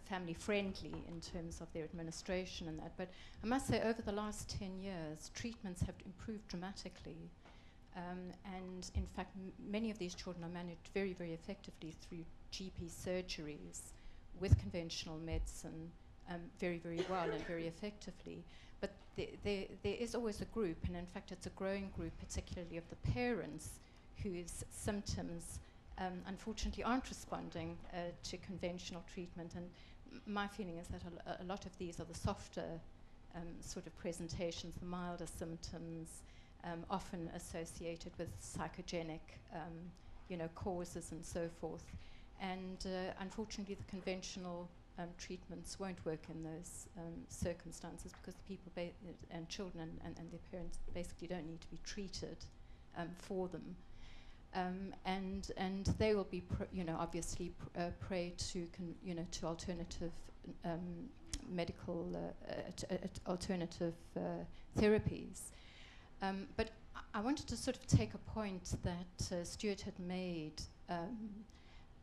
family friendly in terms of their administration and that. But I must say, over the last 10 years, treatments have improved dramatically. And in fact, many of these children are managed very, very effectively through GP surgeries with conventional medicine, very, very well and very effectively. But there is always a group, and in fact it's a growing group, particularly of the parents whose symptoms unfortunately aren't responding to conventional treatment. And my feeling is that a lot of these are the softer sort of presentations, the milder symptoms, often associated with psychogenic causes and so forth. And unfortunately the conventional treatments won't work in those circumstances, because the people and children and their parents basically don't need to be treated for them. And they will be, obviously prey to, to alternative medical, alternative therapies. But I wanted to sort of take a point that Stuart had made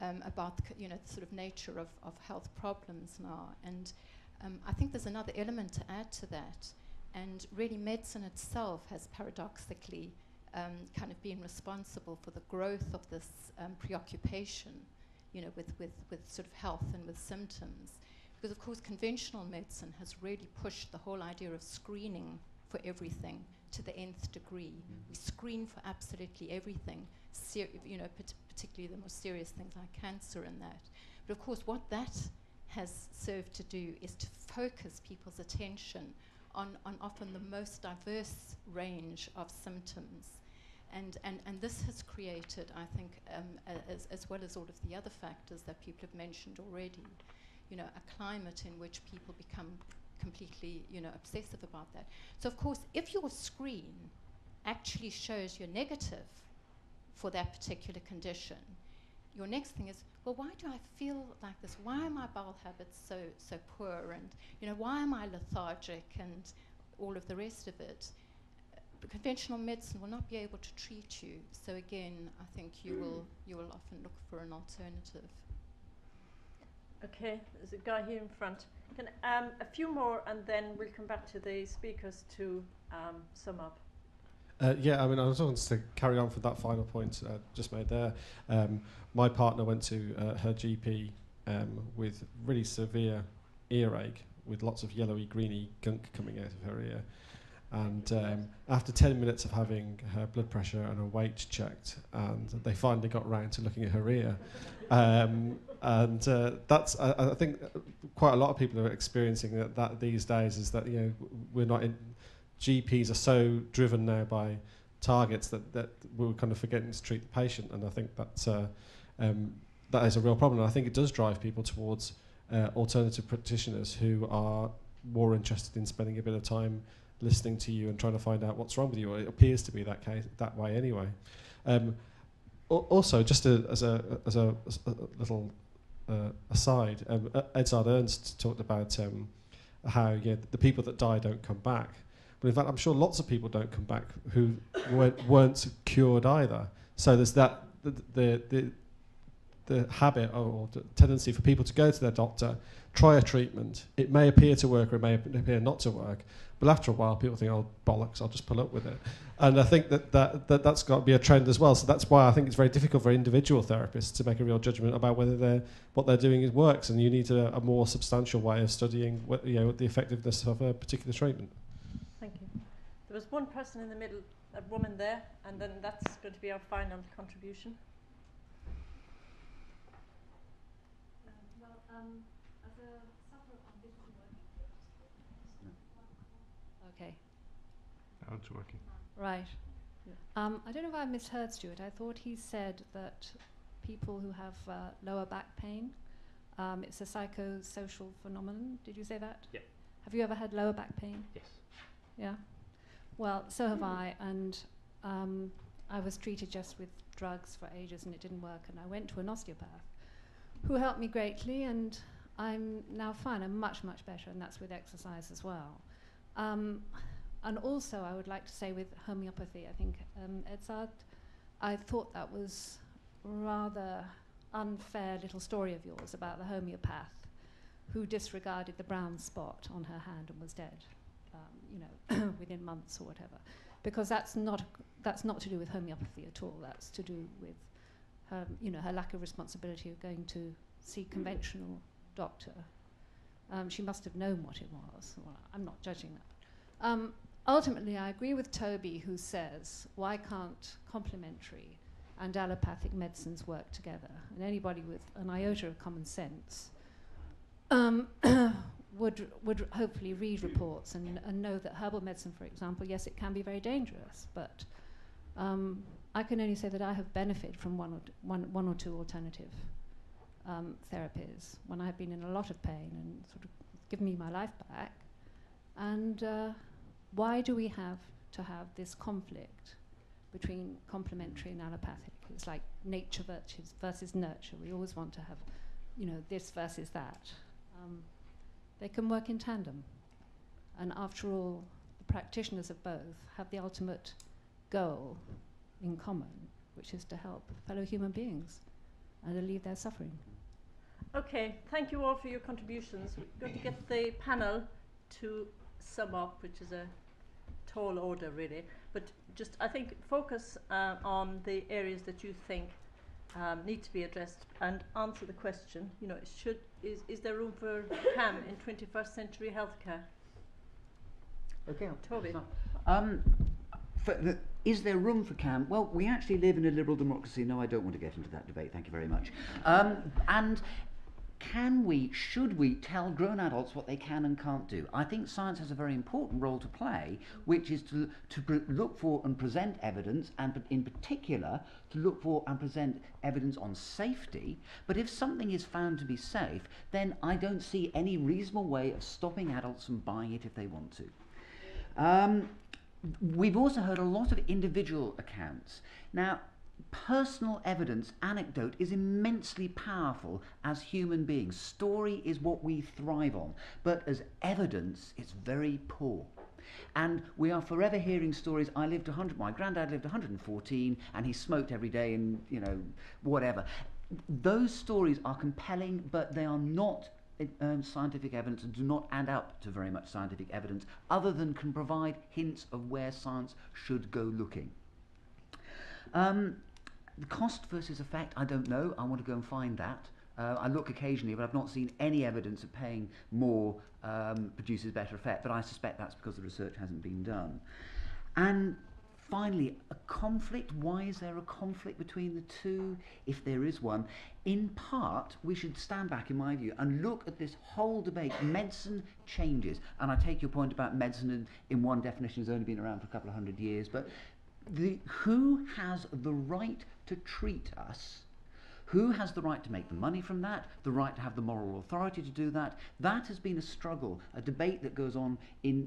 about the sort of nature of health problems now. And I think there's another element to add to that. And really medicine itself has paradoxically kind of been responsible for the growth of this preoccupation, with sort of health and with symptoms. Because of course conventional medicine has really pushed the whole idea of screening for everything to the nth degree. We screen for absolutely everything, particularly the more serious things like cancer and that. But of course what that has served to do is to focus people's attention on often the most diverse range of symptoms. And this has created, I think, as well as all of the other factors that people have mentioned already, a climate in which people become completely, obsessive about that. So of course, if your screen actually shows you're negative for that particular condition, your next thing is, well, why do I feel like this? Why are my bowel habits so poor? And why am I lethargic? And all of the rest of it. Conventional medicine will not be able to treat you. So again, I think you will often look for an alternative. Okay, there's a guy here in front. Can a few more, and then we'll come back to the speakers to sum up. Yeah, I mean, I was wanting to carry on from that final point just made there. My partner went to her GP with really severe earache, with lots of yellowy, greeny gunk coming out of her ear. And after 10 minutes of having her blood pressure and her weight checked, and they finally got round to looking at her ear. That's, I think, quite a lot of people are experiencing that these days, is that, we're not in, GPs are so driven now by targets that we're kind of forgetting to treat the patient, and I think that's, that is a real problem. And I think it does drive people towards alternative practitioners who are more interested in spending a bit of time listening to you and trying to find out what's wrong with you, or it appears to be that way anyway. Also, just as a little aside, Edzard Ernst talked about how the people that die don't come back. But in fact, I'm sure lots of people don't come back who weren't cured either. So there's that the habit or the tendency for people to go to their doctor, try a treatment. It may appear to work or it may appear not to work. But after a while, people think, oh, bollocks, I'll just pull up with it. And I think that's got to be a trend as well. So that's why I think it's very difficult for individual therapists to make a real judgment about whether what they're doing works. And you need a more substantial way of studying the effectiveness of a particular treatment. Thank you. There was one person in the middle, a woman there, and then that's going to be our final contribution. As a sufferer of vision okay. Now it's working. Right. Yeah. I don't know if I misheard Stuart. I thought he said that people who have lower back pain, it's a psychosocial phenomenon. Did you say that? Yeah. Have you ever had lower back pain? Yes. Yeah. Well, so have I, and I was treated just with drugs for ages, and it didn't work. And I went to an osteopath, who helped me greatly, and I'm now fine. I'm much, much better, and that's with exercise as well. And also, I would like to say with homeopathy, I think, Edzard, I thought that was rather unfair little story of yours about the homeopath who disregarded the brown spot on her hand and was dead, within months or whatever. because that's not to do with homeopathy at all. That's to do with her, her lack of responsibility of going to see conventional doctor. She must have known what it was. Well, I'm not judging that. Ultimately, I agree with Toby, who says, why can't complementary and allopathic medicines work together? And anybody with an iota of common sense would hopefully read reports and know that herbal medicine, for example, yes, it can be very dangerous, but I can only say that I have benefited from one or two alternative therapies when I've been in a lot of pain and sort of given me my life back. And why do we have to have this conflict between complementary and allopathic? It's like nature versus nurture. We always want to have, this versus that. They can work in tandem. And after all, the practitioners of both have the ultimate goal in common, which is to help fellow human beings and relieve their suffering. Okay, thank you all for your contributions. We're going to get the panel to sum up, which is a tall order really, but just I think focus on the areas that you think need to be addressed and answer the question, is there room for CAM in 21st century healthcare? Okay, Toby. Is there room for CAM? Well, we actually live in a liberal democracy. No, I don't want to get into that debate, thank you very much. And should we tell grown adults what they can and can't do? I think science has a very important role to play, which is to look for and present evidence, and in particular to look for and present evidence on safety. But if something is found to be safe, then I don't see any reasonable way of stopping adults from buying it if they want to. We've also heard a lot of individual accounts. Now, personal evidence, anecdote, is immensely powerful as human beings. Story is what we thrive on, but as evidence, it's very poor. And we are forever hearing stories. My granddad lived 114 and he smoked every day and, whatever. Those stories are compelling, but they are not scientific evidence and do not add up to very much scientific evidence, other than can provide hints of where science should go looking. The cost versus effect, I don't know. I want to go and find that. I look occasionally, but I've not seen any evidence of paying more produces better effect, but I suspect that's because the research hasn't been done. And finally, a conflict. Why is there a conflict between the two, if there is one? In part, we should stand back, in my view, and look at this whole debate. Medicine changes, and I take your point about medicine in one definition has only been around for a couple of 100 years, but who has the right to treat us? Who has the right to make the money from that? The right to have the moral authority to do that? That has been a struggle, a debate that goes on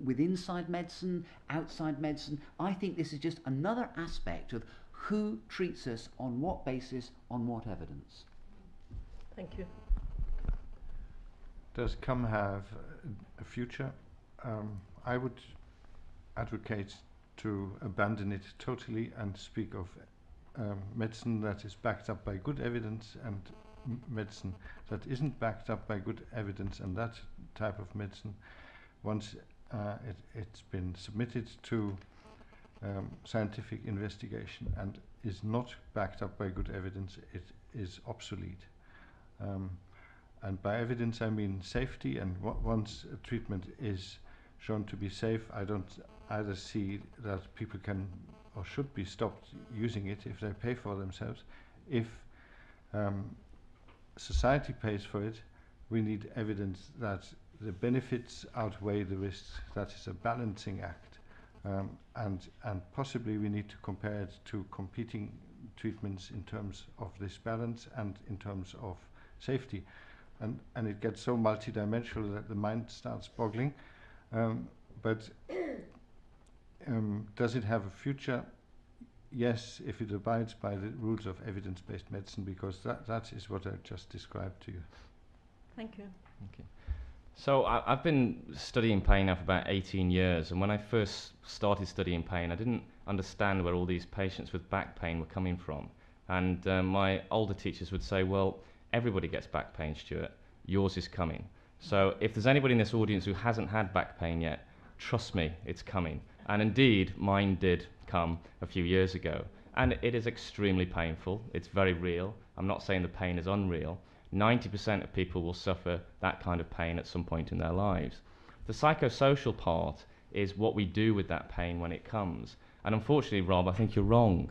with inside medicine, outside medicine. I think this is just another aspect of who treats us on what basis, on what evidence. Thank you. Does CAM have a future? I would advocate to abandon it totally and speak of medicine that is backed up by good evidence and medicine that isn't backed up by good evidence, and that type of medicine, once it's been submitted to scientific investigation and is not backed up by good evidence, it is obsolete. And by evidence I mean safety, and once a treatment is shown to be safe, I don't either see that people can or should be stopped using it if they pay for themselves. If society pays for it, we need evidence that the benefits outweigh the risks. That is a balancing act, and possibly we need to compare it to competing treatments in terms of this balance and in terms of safety, and it gets so multidimensional that the mind starts boggling. But does it have a future? Yes, if it abides by the rules of evidence-based medicine, because that is what I just described to you. Thank you. Okay. So I've been studying pain now for about 18 years, and when I first started studying pain, I didn't understand where all these patients with back pain were coming from. And my older teachers would say, well, everybody gets back pain, Stuart. Yours is coming. So if there's anybody in this audience who hasn't had back pain yet, trust me, it's coming. And indeed, mine did come a few years ago. And it is extremely painful. It's very real. I'm not saying the pain is unreal. 90% of people will suffer that kind of pain at some point in their lives. The psychosocial part is what we do with that pain when it comes. And unfortunately, Rob, I think you're wrong.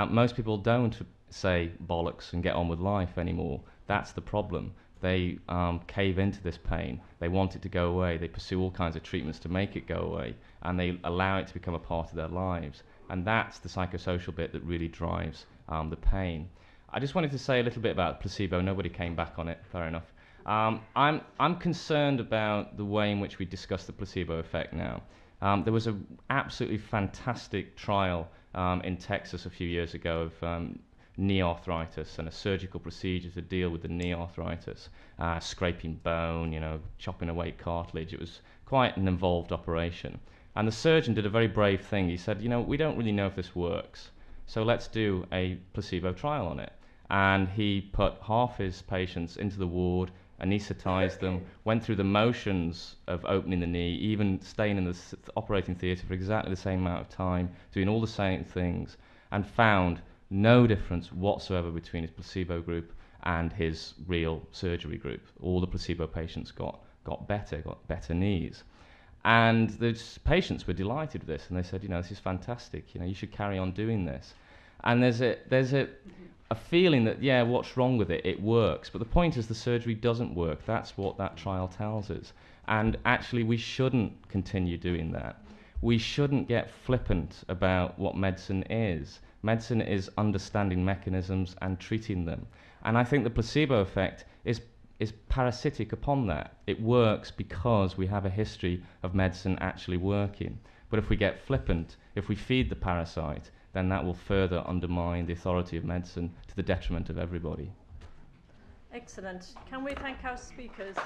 Most people don't say bollocks and get on with life anymore. That's the problem. They cave into this pain. They want it to go away. They pursue all kinds of treatments to make it go away, and they allow it to become a part of their lives. And that's the psychosocial bit that really drives the pain. I just wanted to say a little bit about placebo. Nobody came back on it, fair enough. I'm concerned about the way in which we discuss the placebo effect now. There was an absolutely fantastic trial in Texas a few years ago of knee arthritis and a surgical procedure to deal with the knee arthritis, scraping bone, chopping away cartilage. It was quite an involved operation. And the surgeon did a very brave thing. He said, we don't really know if this works, so let's do a placebo trial on it. And he put half his patients into the ward, anaesthetized them, went through the motions of opening the knee, even staying in the operating theatre for exactly the same amount of time, doing all the same things, and found no difference whatsoever between his placebo group and his real surgery group. All the placebo patients got better knees. And the patients were delighted with this, and they said, this is fantastic, you should carry on doing this. And there's a feeling that, what's wrong with it? It works. But the point is the surgery doesn't work. That's what that trial tells us. And actually, we shouldn't continue doing that. We shouldn't get flippant about what medicine is. Medicine is understanding mechanisms and treating them. And I think the placebo effect is parasitic upon that. It works because we have a history of medicine actually working. But if we get flippant, if we feed the parasite, then that will further undermine the authority of medicine to the detriment of everybody. Excellent. Can we thank our speakers?